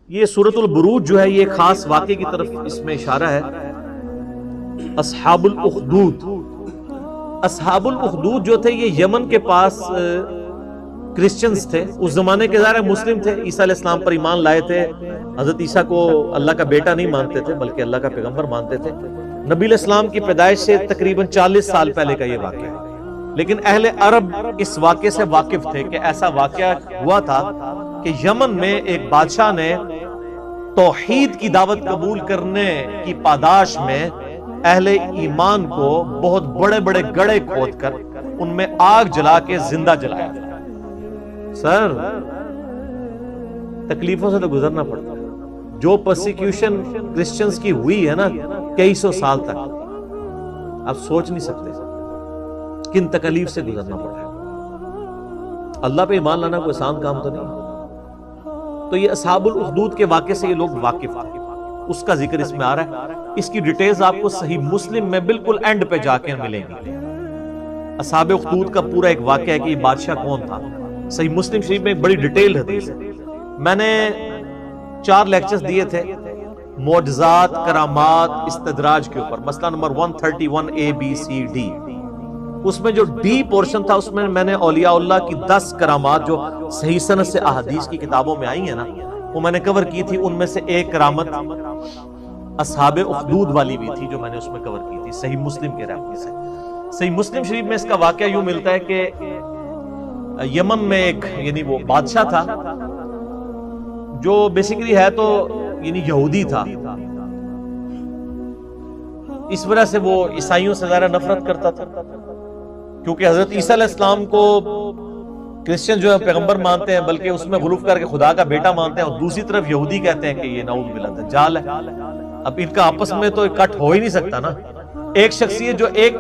یہ سورۃ البروج جو ہے یہ خاص واقعے کی طرف اس میں اشارہ ہے. اصحاب الاخدود، اصحاب الاخدود جو تھے یہ یمن کے پاس کرسچنز تھے. اس زمانے کے ظاہر مسلم تھے، عیسیٰ علیہ السلام پر ایمان لائے تھے، حضرت عیسیٰ کو اللہ کا بیٹا نہیں مانتے تھے بلکہ اللہ کا پیغمبر مانتے تھے. نبی علیہ السلام کی پیدائش سے تقریباً 40 سال پہلے کا یہ واقعہ ہے. لیکن اہل عرب اس واقعے سے واقف تھے کہ ایسا واقعہ ہوا تھا کہ یمن میں ایک بادشاہ نے توحید کی دعوت قبول کرنے کی پاداش میں اہل ایمان کو بہت بڑے بڑے گڑھے کھود کر ان میں آگ جلا کے زندہ جلایا. سر تکلیفوں سے تو گزرنا پڑتا. جو پرسیکیوشن کرسچنز کی ہوئی ہے نا کئی سو سال تک، آپ سوچ نہیں سکتے کن تکلیف سے گزرنا پڑا ہے. اللہ پہ ایمان لانا کوئی آسان کام تو نہیں. تو یہ اصحاب الاخدود کے واقعے سے یہ لوگ واقف تھے، اس کا ذکر اس میں آ رہا ہے. اس کی ڈیٹیلز آپ کو صحیح مسلم میں بالکل اینڈ پہ جا کے ملیں گی. اصحاب اخدود کا پورا ایک واقعہ ہے کہ یہ بادشاہ کون تھا. صحیح مسلم شریف میں ایک بڑی ڈیٹیل حدیث ہے. میں نے 4 لیکچرز دیے تھے معجزات، کرامات، استدراج کے اوپر، مسئلہ نمبر 131 ABCD. اس میں جو ڈی پورشن تھا اس میں نے اولیاء اللہ کی 10 کرامات جو صحیح سند سے احادیث کی کتابوں میں آئی ہیں نا وہ میں نے کور کی تھی. ان میں سے ایک کرامت اصحاب اخدود والی بھی تھی جو میں نے اس میں کور کی تھی صحیح مسلم کے ریفرنس سے. صحیح مسلم شریف میں اس کا واقعہ یوں ملتا ہے کہ یمن میں ایک یعنی وہ بادشاہ تھا جو بیسیکلی ہے تو یعنی یہودی تھا. اس وجہ سے وہ عیسائیوں سے زیادہ نفرت کرتا تھا کیونکہ حضرت عیسیٰ علیہ السلام کو کرسچن جو ہے پیغمبر مانتے ہیں بلکہ اس میں غلوف کر کے خدا کا بیٹا مانتے ہیں، اور دوسری طرف یہودی کہتے ہیں کہ یہ نعوذ باللہ دجال ہے. اب ان کا آپس میں تو کٹ ہو ہی نہیں سکتا نا. ایک شخصیت جو ایک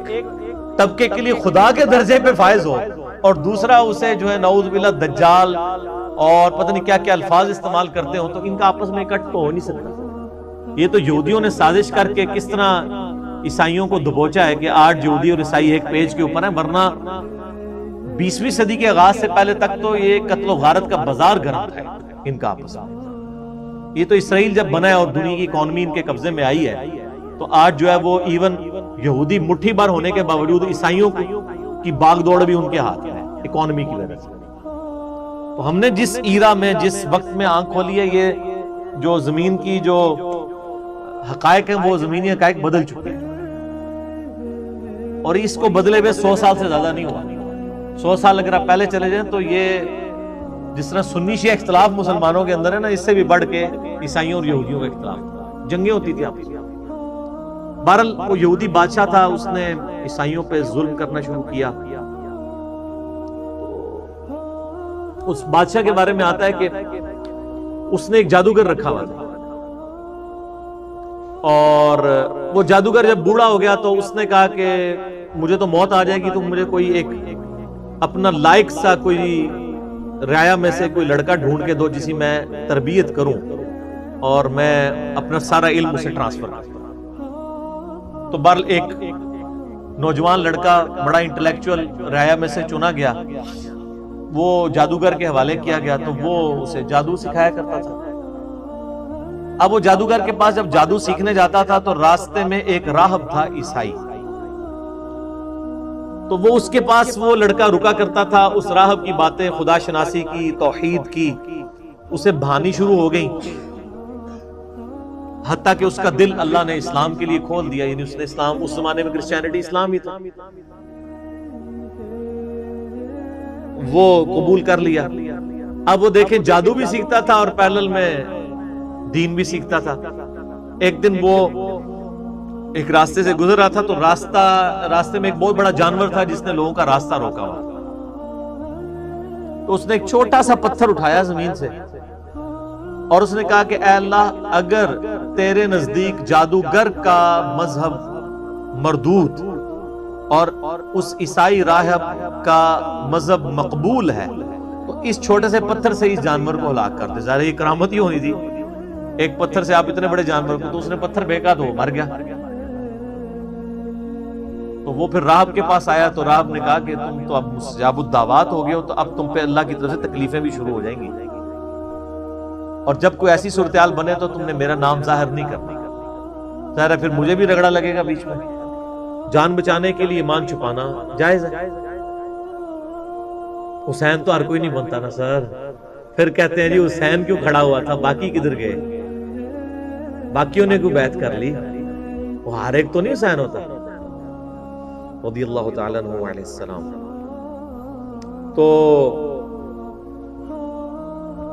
طبقے کے لیے خدا کے درجے پہ فائز ہو اور دوسرا اسے جو ہے نعوذ باللہ دجال اور پتہ نہیں کیا کیا الفاظ استعمال کرتے ہوں، تو ان کا آپس میں کٹ تو ہو نہیں سکتا. یہ تو یہودیوں نے سازش کر کے کس طرح عیسائیوں کو دبوچا ہے کہ 8 یہودی اور عیسائی ایک پیج کے اوپر ہیں، ورنہ 20ویں صدی کے آغاز سے پہلے تک تو یہ قتل و غارت کا بازار گرم تھا ان کا آپس میں. یہ تو اسرائیل جب بنا ہے اور دنیا کی اکانومی ان کے قبضے میں آئی ہے تو آج جو ہے وہ ایون یہودی مٹھی بھر ہونے کے باوجود عیسائیوں کی باغ دوڑ بھی ان کے ہاتھ میں ہے اکانومی کی وجہ سے. تو ہم نے جس ایرا میں جس وقت میں آنکھ کھولی ہے، یہ جو زمین کی جو حقائق ہیں وہ زمینی حقائق بدل چکے ہیں اور اس کو بدلے ہوئے 100 سال سے زیادہ نہیں ہوا. 100 سال اگر آپ پہلے چلے جائیں تو یہ جس طرح سنی شیعہ اختلاف مسلمانوں کے اندر ہے نا، اس سے بھی بڑھ کے عیسائیوں اور یہودیوں کا اختلاف تھا، جنگیں ہوتی تھی آپس میں. بہرحال وہ یہودی بادشاہ تھا، اس نے عیسائیوں پہ ظلم کرنا شروع کیا. اس بادشاہ کے بارے میں آتا ہے کہ اس نے ایک جادوگر رکھا ہوا تھا اور وہ جادوگر جب بوڑھا ہو گیا تو اس نے کہا کہ مجھے تو موت آ جائے گی، تو مجھے کوئی ایک اپنا لائق سا کوئی رعایا میں سے کوئی لڑکا ڈھونڈ کے دو جسی میں تربیت کروں اور میں اپنا سارا علم اسے ٹرانسفر کروں. تو بہرحال ایک نوجوان لڑکا بڑا انٹلیکچوئل رعایا میں سے چنا گیا، وہ جادوگر کے حوالے کیا گیا تو وہ اسے جادو سکھایا کرتا تھا. اب وہ جادوگر کے پاس جب جادو سیکھنے جاتا تھا تو راستے میں ایک راہب تھا عیسائی، تو وہ اس کے پاس وہ لڑکا رکا کرتا تھا. اس راہب کی باتیں خدا شناسی کی، توحید کی اسے بھانی شروع ہو گئی، حتیٰ کہ اس کا دل اللہ نے اسلام کے لیے کھول دیا. یعنی اس نے اسلام، اس زمانے میں کرسچینٹی اسلام ہی تھا، وہ قبول کر لیا. اب وہ دیکھیں جادو بھی سیکھتا تھا اور پیرلل میں دین بھی سیکھتا تھا. ایک دن وہ ایک راستے سے گزر رہا تھا تو راستے میں ایک بہت بڑا جانور تھا جس نے لوگوں کا راستہ روکا ہوا. تو اس نے ایک چھوٹا سا پتھر اٹھایا زمین سے اور اس نے کہا کہ اے اللہ، اگر تیرے نزدیک جادوگر کا مذہب مردود اور اس عیسائی راہب کا مذہب مقبول ہے تو اس چھوٹے سے پتھر سے اس جانور کو ہلاک کر دے. ظاہر یہ کرامت ہی ہونی تھی، ایک پتھر سے آپ اتنے بڑے جانور کو، تو اس نے پتھر پھینکا تو وہ مر گیا. تو وہ پھر راہب کے پاس آیا تو راہب نے کہا کہ تم تو اب مستجاب الدعوات ہو گئے ہو، تو اب تم پہ اللہ کی طرف سے تکلیفیں بھی شروع ہو جائیں گی. اور جب کوئی ایسی صورتحال بنے تو تم نے میرا نام ظاہر نہیں کرنا. ظاہر ہے پھر مجھے بھی رگڑا لگے گا بیچ میں. جان بچانے کے لیے ایمان چھپانا جائز ہے. حسین تو ہر کوئی نہیں بنتا نا سر. پھر کہتے ہیں جی حسین کیوں کھڑا ہوا تھا, باقی کدھر گئے؟ باقیوں نے کوئی بیعت کر لی؟ وہ ہر ایک تو نہیں حسین ہوتا رضی اللہ تعالیٰ عنہ علیہ السلام. تو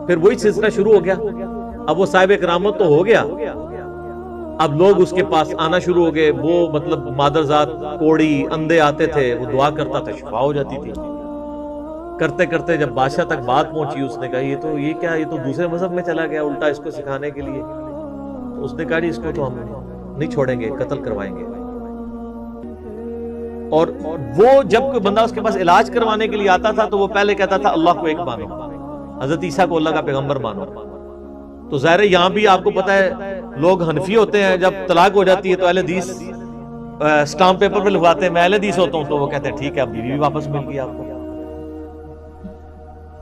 پھر وہی سلسلہ شروع ہو گیا. اب وہ صاحب کرامت تو ہو گیا, اب لوگ اس کے پاس آنا شروع ہو گئے. وہ مطلب مادرزاد کوڑی اندھے آتے تھے, وہ دعا کرتا تھا, شفا ہو جاتی تھی. کرتے کرتے جب بادشاہ تک بات پہنچی, اس نے کہا یہ کیا, یہ تو دوسرے مذہب میں چلا گیا الٹا اس کو سکھانے کے لیے. تو اس نے کہا جی اس کو تو ہم نہیں چھوڑیں گے, قتل کروائیں گے. اور وہ جب کوئی بندہ اس کے پاس علاج کروانے کے لیے آتا تھا تو وہ پہلے کہتا تھا اللہ کو ایک مانو, حضرت عیسیٰ کو اللہ کا پیغمبر مانو. تو ظاہر ہے یہاں بھی آپ کو پتا ہے لوگ حنفی ہوتے ہیں, جب طلاق ہو جاتی ہے تو اہل حدیث اسٹامپ پیپر پہ لگواتے ہیں میں اہل حدیث ہوتا ہوں, تو وہ کہتے ہیں ٹھیک ہے اب بیوی بھی واپس مل گئی آپ کو.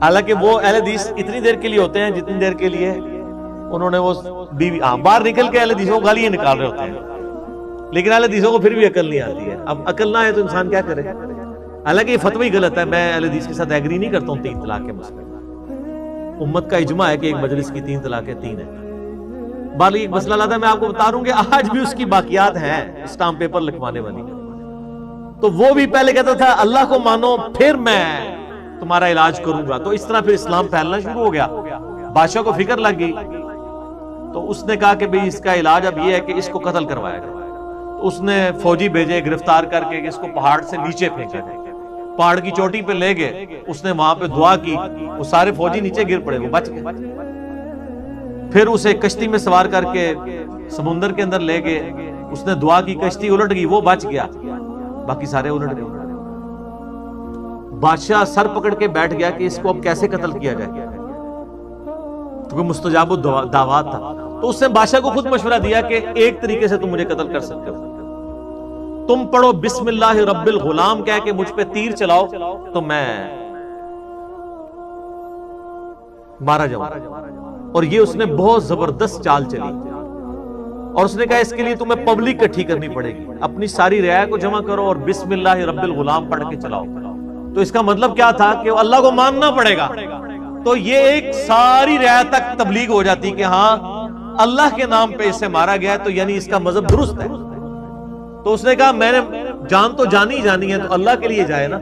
حالانکہ وہ اہل حدیث اتنی دیر کے لیے ہوتے ہیں جتنی دیر کے لیے انہوں نے وہ بیوی باہر نکل کے اہل حدیثوں کو گالیاں نکال رہے ہوتے ہیں, لیکن اہل حدیثوں کو پھر بھی عقل نہیں آتی ہے. اب عقل نہ ہے تو انسان کیا کرے؟ حالانکہ یہ فتوی غلط ہے, میں اہل حدیث کے ساتھ ایگری نہیں کرتا ہوں 3 طلاق کے مسئلے. امت کا اجماع ہے کہ ایک مجلس کی 3 طلاقیں 3 ہیں. بالی ایک مسئلہ لاتا ہے میں آپ کو بتا رہوں کہ آج بھی اس کی باقیات ہیں اسٹامپ پیپر لکھوانے والی. تو وہ بھی پہلے کہتا تھا اللہ کو مانو پھر میں تمہارا علاج کروں گا. تو اس طرح پھر اسلام پھیلنا شروع ہو گیا. بادشاہ کو فکر لگ گئی تو اس نے کہا کہ بھئی اس کا علاج اب یہ ہے کہ اس کو قتل کروایا گیا. اس نے فوجی بھیجے گرفتار کر کے کہ اس کو پہاڑ سے نیچے پھینکا گیا. پہاڑ کی چوٹی پہ لے گئے, اس نے وہاں پہ دعا کی, وہ سارے فوجی نیچے گر پڑے, وہ بچ گئے. پھر اسے کشتی میں سوار کر کے سمندر کے اندر لے گئے, اس نے دعا کی, کشتی الٹ گئی, وہ بچ گیا, باقی سارے الٹ گئے. بادشاہ سر پکڑ کے بیٹھ گیا کہ اس کو اب کیسے قتل کیا جائے, کیونکہ مستجاب الدعوات تھا. تو اس نے بادشاہ کو خود مشورہ دیا کہ ایک طریقے سے تم مجھے قتل کر سکتے ہو, تم پڑھو بسم اللہ رب الغلام کہہ کے مجھ پہ تیر چلاؤ تو میں مارا جاؤں. اور یہ اس نے بہت زبردست چال چلی, اور اس نے کہا اس کے لیے تمہیں پبلک اکٹھی کرنی پڑے گی, اپنی ساری رعایا کو جمع کرو اور بسم اللہ رب الغلام پڑھ کے چلاؤ. تو اس کا مطلب کیا تھا کہ اللہ کو ماننا پڑے گا. تو یہ ایک ساری رعایا تک تبلیغ ہو جاتی کہ ہاں اللہ کے نام پہ اسے مارا گیا تو یعنی اس کا مذہب درست ہے. تو اس نے کہا میں نے جان تو جانی جانی ہے تو اللہ کے لیے جائے نا,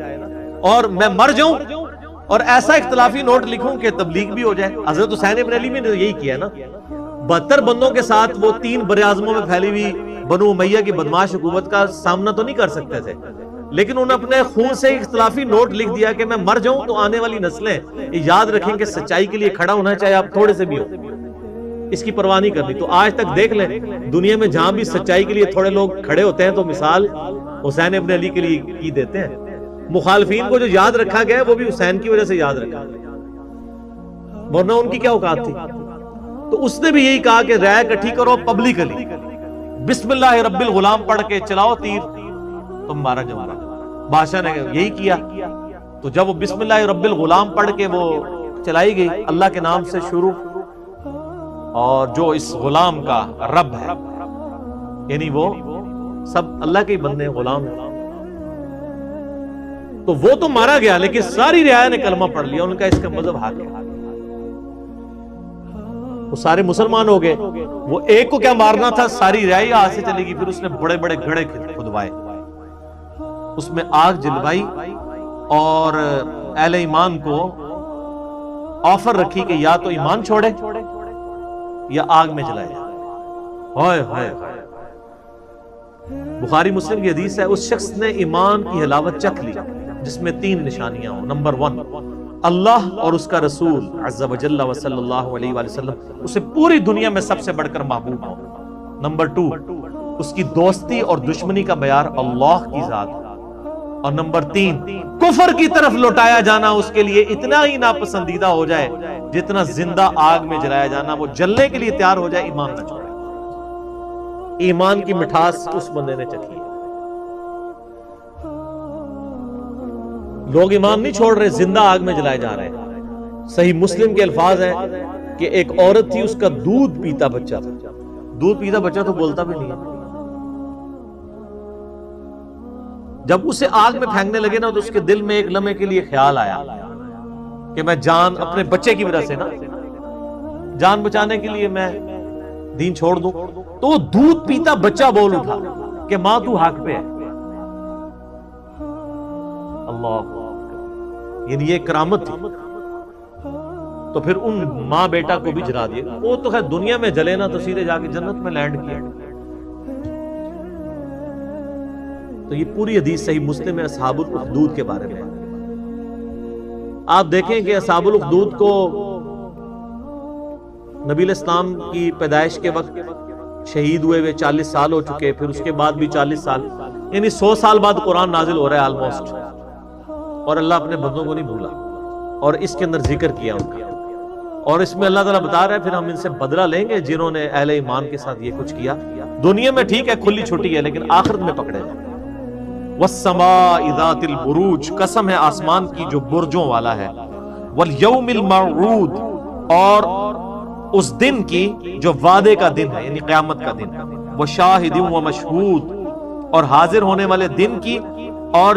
اور میں مر جاؤں اور ایسا اختلافی نوٹ لکھوں کہ تبلیغ بھی ہو جائے. حضرت حسین ابن علی نے یہی کیا نا, 72 بندوں کے ساتھ وہ 3 براعظموں میں پھیلی ہوئی بنو امیہ کی بدماش حکومت کا سامنا تو نہیں کر سکتے تھے, لیکن انہوں نے اپنے خون سے اختلافی نوٹ لکھ دیا کہ میں مر جاؤں تو آنے والی نسلیں یاد رکھیں کہ سچائی کے لیے کھڑا ہونا چاہے آپ تھوڑے سے بھی ہو, اس کی پرواہ نہیں کرنی. تو آج تک دیکھ لیں دنیا میں جہاں بھی سچائی کے لیے تھوڑے لوگ کھڑے ہوتے ہیں تو مثال حسین ابن علی کے لیے کی دیتے ہیں. مخالفین کو جو یاد رکھا گیا وہ بھی حسین کی وجہ سے یاد رکھا, ورنہ ان کی کیا اوقات تھی. تو اس نے بھی یہی کہا کہ رائے اکٹھی کرو پبلکلی, بسم اللہ رب الغلام پڑھ کے چلاؤ تیر تم مارا جاؤ. بادشاہ نے یہی کیا. تو جب وہ بسم اللہ رب الغلام پڑھ کے وہ چلائی گئی اللہ کے نام سے شروع, اور جو اس غلام کا رب ہے یعنی وہ سب اللہ کے بندے غلام ہیں, تو وہ تو مارا گیا لیکن ساری رعایا نے کلمہ پڑھ لیا, ان کا اس کا مذہب حق ہے. وہ سارے مسلمان ہو گئے. وہ ایک کو کیا مارنا تھا, ساری رعایا ہاتھ سے چلے گی. پھر اس نے بڑے بڑے گڑھے کھدوائے, اس میں آگ جلوائی اور اہل ایمان کو آفر رکھی کہ یا تو ایمان چھوڑے یا آگ میں جلائے. ہائے ہائے, بخاری مسلم کی حدیث ہے اس شخص نے ایمان کی حلاوت چکھ لی جس میں 3 نشانیاں ہوں. نمبر 1 اللہ اور اس کا رسول عز و جل و صلی اللہ علیہ وآلہ وسلم اسے پوری دنیا میں سب سے بڑھ کر محبوب ہو. نمبر 2 اس کی دوستی اور دشمنی کا معیار اللہ کی ذات. اور نمبر 3 کفر کی طرف لوٹایا جانا اس کے لیے اتنا ہی ناپسندیدہ ہو جائے جتنا زندہ آگ میں جلایا جانا. وہ جلنے کے لیے تیار ہو جائے, ایمان نہ چھوڑے. ایمان کی مٹھاس اس بندے نے چکھی ہے. لوگ ایمان نہیں چھوڑ رہے, زندہ آگ میں جلائے جا رہے ہیں. صحیح مسلم کے الفاظ ہیں کہ ایک عورت تھی، اس کا دودھ پیتا بچہ تھا. دودھ پیتا بچہ تو بولتا بھی نہیں ہے. جب اسے آگ میں پھینکنے لگے نا تو اس کے دل میں ایک لمحے کے لیے خیال آیا کہ میں جان اپنے بچے کی وجہ سے نا جان بچانے کے لیے میں دین چھوڑ دوں. تو وہ دودھ پیتا بچہ بول اٹھا کہ ماں تو حق پہ ہے. اللہ، یعنی یہ کرامت تھی. تو پھر ان ماں بیٹا کو بھی جلا دیا. وہ تو خیر دنیا میں جلے نا تو سیدھے جا کے جنت میں لینڈ کیا. تو یہ پوری حدیث صحیح مسلم ہے اصحاب الاخدود کے بارے میں. آپ دیکھیں کہ اصحاب الاخدود کو نبی علیہ السلام کی پیدائش کے وقت شہید ہوئے 40 سال ہو چکے، پھر اس کے بعد بھی 40 سال، یعنی 100 سال بعد قرآن نازل ہو رہا ہے آلموسٹ. اور اللہ اپنے بندوں کو نہیں بھولا اور اس کے اندر ذکر کیا ان کا. اور اس میں اللہ تعالیٰ بتا رہا ہے پھر ہم ان سے بدلہ لیں گے جنہوں نے اہل ایمان کے ساتھ یہ کچھ کیا. دنیا میں ٹھیک ہے کھلی چھٹی ہے، لیکن آخرت میں پکڑے جائیں. والسماء ذات البروج، قسم ہے آسمان کی جو برجوں والا ہے. والیوم الموعود، اور اس دن کی جو وعدے کا دن ہے یعنی قیامت کا دن. وشاہد ومشہود، اور حاضر ہونے والے دن کی اور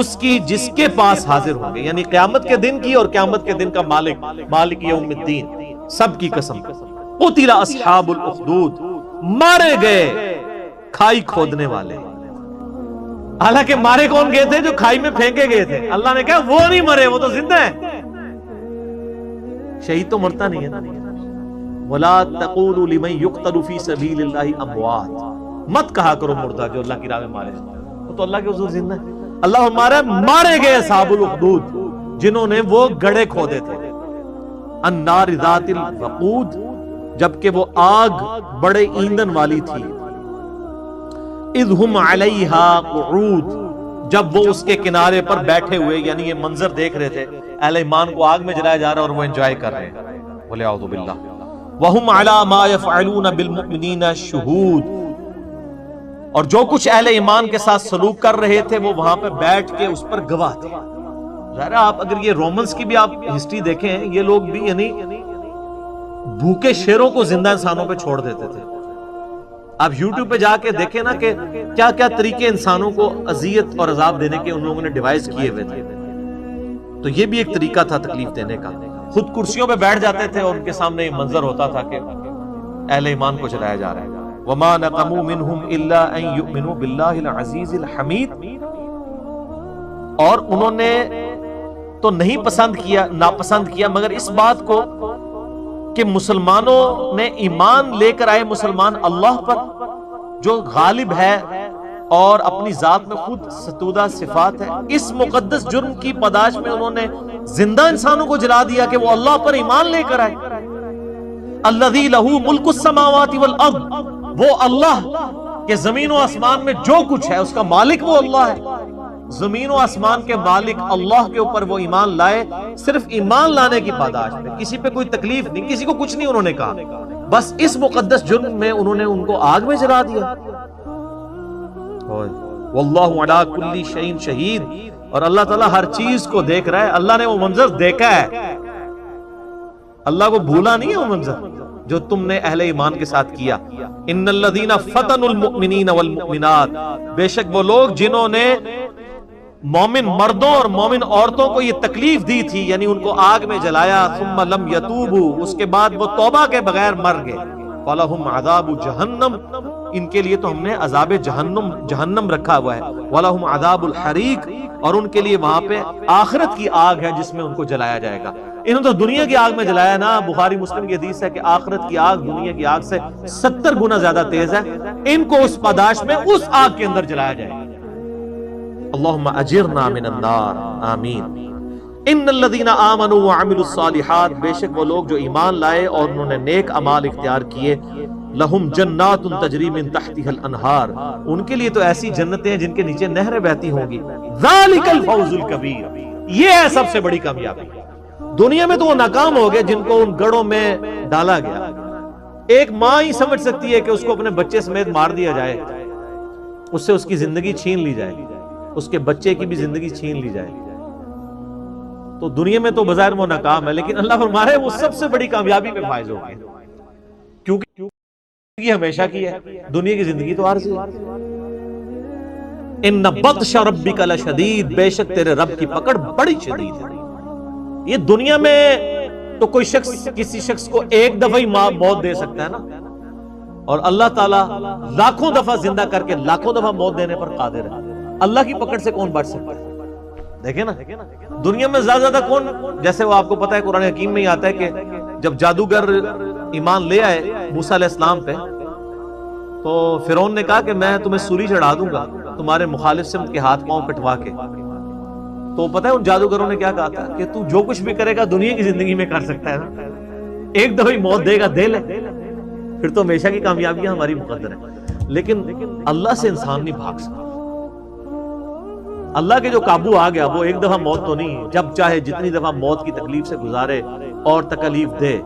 اس کی جس کے پاس حاضر ہوں گے، یعنی قیامت کے دن کی اور قیامت کے دن کا مالک، مالک یوم الدین. سب کی قسم. قتل اصحاب الاخدود، مارے گئے کھائی کھودنے والے. حالانکہ مارے کون گئے تھے؟ جو کھائی میں پھینکے گئے تھے. اللہ نے کہا وہ نہیں مرے، وہ تو زندہ ہے. شہید تو مرتا نہیں ہے. وَلَا تَقُولُوا لِمَنْ يُقْتَلُ فِي سَبِيلِ اللَّهِ أَمْوَاتٌ، مت کہا کرو مردہ جو اللہ کی راہ میں مارے جاتے ہیں، وہ تو اللہ کے حضور زندہ ہے. اللہ ہمارا مارے گئے اصحاب الاخدود جنہوں نے وہ گڑھے کھودے تھے. النار ذات الوقود، جبکہ وہ آگ بڑے ایندھن والی تھی. اذ ہم علیہا قعود، جب وہ اس کے کنارے پر بیٹھے ہوئے، یعنی یہ منظر دیکھ رہے تھے اہل ایمان کو آگ میں جلایا جا رہا ہے اور وہ انجوائے کر رہے ہیں. وَلِعَوْذُ بِاللَّهِ وَهُمْ عَلَى مَا يَفْعَلُونَ بِالْمُؤْمِنِينَ شُهُودٌ، اور جو کچھ اہل ایمان کے ساتھ سلوک کر رہے تھے وہ وہاں پہ بیٹھ کے اس پر گواہ تھے. ظاہر ہے آپ اگر یہ رومنز کی بھی آپ ہسٹری دیکھیں، یہ لوگ بھی یعنی بھوکے شیروں کو زندہ انسانوں پہ چھوڑ دیتے تھے. آپ یوٹیوب پہ جا کے دیکھیں نا کہ کیا کیا طریقے انسانوں کو اذیت اور عذاب دینے کے ان لوگوں نے ڈیوائز کیے ہوئے تھے. تو یہ بھی ایک طریقہ تھا تکلیف دینے کا. خود کرسیوں پہ بیٹھ جاتے تھے اور ان کے سامنے یہ منظر ہوتا تھا کہ اہل ایمان کو جلایا جا رہا ہے. وَمَا نَقَمُوا مِنْهُمْ إِلَّا أَن يُؤْمِنُوا بِاللَّهِ الْعَزِيزِ الْحَمِيدِ، اور انہوں نے تو نہیں پسند کیا، ناپسند کیا مگر اس بات کو کہ مسلمانوں نے ایمان لے کر آئے مسلمان اللہ پر جو غالب ہے اور اپنی ذات میں خود ستودہ صفات ہے. اس مقدس جرم کی پاداش میں انہوں نے زندہ انسانوں کو جلا دیا کہ وہ اللہ پر ایمان لے کر آئے. الذی لہ ملک السماوات والارض، وہ اللہ کہ زمین و آسمان میں جو کچھ ہے اس کا مالک وہ اللہ ہے. زمین و آسمان کے مالک اللہ کے اوپر وہ ایمان لائے صرف ایمان لانے کی پاداش میں. کسی پہ کوئی تکلیف نہیں، کسی کو کچھ نہیں انہوں نے کہا، بس اس مقدس جرم میں انہوں نے ان کو آگ میں جلا دیا. واللہ علی کل شیء شہید، اور اللہ تعالیٰ ہر چیز کو دیکھ رہا ہے. اللہ نے وہ منظر دیکھا ہے، اللہ کو بھولا نہیں ہے وہ منظر جو تم نے اہل ایمان کے ساتھ کیا. ان الذین فتنوا المؤمنین والمؤمنات، بے شک وہ لوگ جنہوں نے مومن مردوں اور مومن عورتوں کو یہ تکلیف دی تھی، یعنی ان کو آگ میں جلایا. ثم لم یتوبوا، اس کے بعد وہ توبہ کے بغیر مر گئے. فلہم عذاب جہنم، ان کے لیے تو ہم نے عذاب جہنم رکھا ہوا ہے. ولہم عذاب الحریق، اور ان کے لیے وہاں پہ آخرت کی آگ ہے جس میں ان کو جلایا جائے گا. انہوں نے تو دنیا کی آگ میں جلایا نا. بخاری مسلم کی حدیث ہے کہ آخرت کی آگ دنیا کی آگ سے 70 گنا زیادہ تیز ہے. ان کو اس پاداش میں اس آگ کے اندر جلایا جائے گا. اللہم اجرنا من النار، آمین. ان الذین آمنوا وعملوا الصالحات، بے شک وہ لوگ جو ایمان لائے اور انہوں نے نیک اعمال اختیار کیے. لہم جنات تجری من تحتها الانہار، ان کے لیے تو ایسی جنتیں ہیں جن کے نیچے نہریں بہتی ہوں گی. ذالک الفوز الکبیر، یہ ہے سب سے بڑی کامیابی. دنیا میں تو وہ ناکام ہو گئے جن کو ان گڑھوں میں ڈالا گیا. ایک ماں ہی سمجھ سکتی ہے کہ اس کو اپنے بچے سمیت مار دیا جائے، اس سے اس کی زندگی چھین لی جائے، اس کے بچے کی بھی زندگی چھین لی جائے. تو دنیا میں تو بظاہر وہ ناکام ہے، لیکن اللہ فرما رہے ہیں وہ سب سے بڑی کامیابی میں فائز ہو گئے، کیونکہ یہ ہمیشہ کی ہے، دنیا کی زندگی تو عارضی ہے۔ ان بطش ربک لشدید، بے شک تیرے رب کی پکڑ بڑی شدید ہے۔ یہ دنیا میں تو کوئی شخص کسی شخص کو ایک دفعہ ہی موت دے سکتا ہے نا، اور اللہ تعالیٰ لاکھوں دفعہ زندہ کر کے لاکھوں دفعہ موت دینے پر قادر ہے۔ اللہ کی پکڑ سے کون بچ سکتا ہے؟ دیکھیں نا، دنیا میں زیادہ کون، جیسے وہ آپ کو پتا ہے قرآن حکیم میں ہی آتا ہے کہ جب جادوگر ایمان لے آئے موسیٰ علیہ السلام پہ، تو فرعون نے کہا کہ میں تمہیں سولی چڑھا دوں گا تمہارے مخالف سمت کے ہاتھ پاؤں کٹوا کے۔ تو پتہ ہے ان جادوگروں نے کیا کہا تھا کہ تو جو کچھ بھی کرے گا دنیا کی زندگی میں کر سکتا ہے نا، ایک دفعہ ہی موت دے گا، دے لے، پھر تو ہمیشہ کی کامیابیاں ہماری مقدر ہیں۔ لیکن اللہ سے انسان نہیں بھاگ سکتا، اللہ کے جو قابو آ گیا وہ ایک دفعہ موت تو نہیں، جب چاہے جتنی دفعہ موت کی تکلیف سے گزارے اور تکلیف دے۔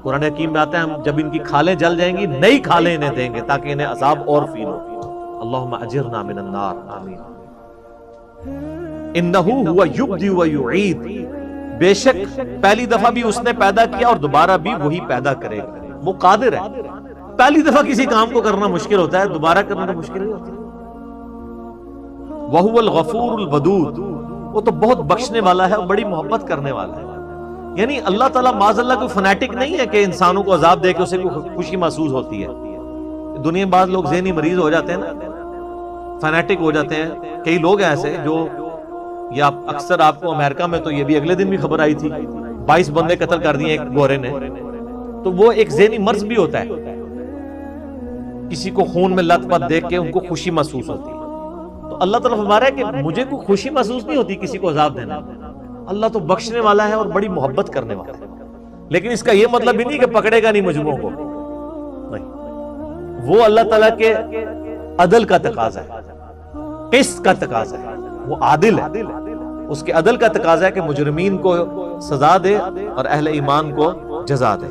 قرآن حکیم میں آتا ہے ہم جب ان کی کھالیں جل جائیں گی نئی کھالیں انہیں دیں گے تاکہ انہیں عذاب اور فیل ہو۔ اللہم اجرنا من النار، آمین۔ انہ ہوا یبدی و یعید، بے شک پہلی دفعہ بھی اس نے پیدا کیا اور دوبارہ بھی وہی پیدا کرے گا، وہ قادر ہے۔ پہلی دفعہ کسی کام کو کرنا مشکل ہوتا ہے، دوبارہ کرنا تو مشکل نہیں ہوتا۔ وَهُوَ الْغَفُورُ الْوَدُودُ، وہ تو بہت بخشنے والا ہے اور بڑی محبت کرنے والا ہے۔ یعنی اللہ تعالیٰ معاذ اللہ کوئی فنیٹک نہیں ہے کہ انسانوں کو عذاب دے کے اسے کوئی خوشی محسوس ہوتی ہے۔ دنیا میں بعض لوگ ذہنی مریض ہو جاتے ہیں نا، فنیٹک ہو جاتے ہیں، کئی لوگ ہیں ایسے جو، یا اکثر آپ کو امریکہ میں تو یہ بھی اگلے دن بھی خبر آئی تھی 22 بندے قتل کر دیے ایک گورے نے، تو وہ ایک ذہنی مرض بھی ہوتا ہے، کسی کو خون میں لت پت دیکھ کے ان کو خوشی محسوس ہوتی ہے۔ تو اللہ تعالیٰ فرما رہا ہے کہ مجھے کوئی خوشی محسوس نہیں ہوتی کسی کو عذاب دینا، اللہ تو بخشنے والا ہے اور بڑی محبت کرنے والا ہے۔ لیکن اس کا یہ مطلب بھی نہیں کہ پکڑے گا نہیں مجرموں کو، نہیں، وہ اللہ تعالیٰ کے عدل کا تقاضا ہے، قسط کا تقاضا ہے، وہ عادل ہے، اس کے عدل کا تقاضا ہے کہ مجرمین کو سزا دے اور اہل ایمان کو جزا دے۔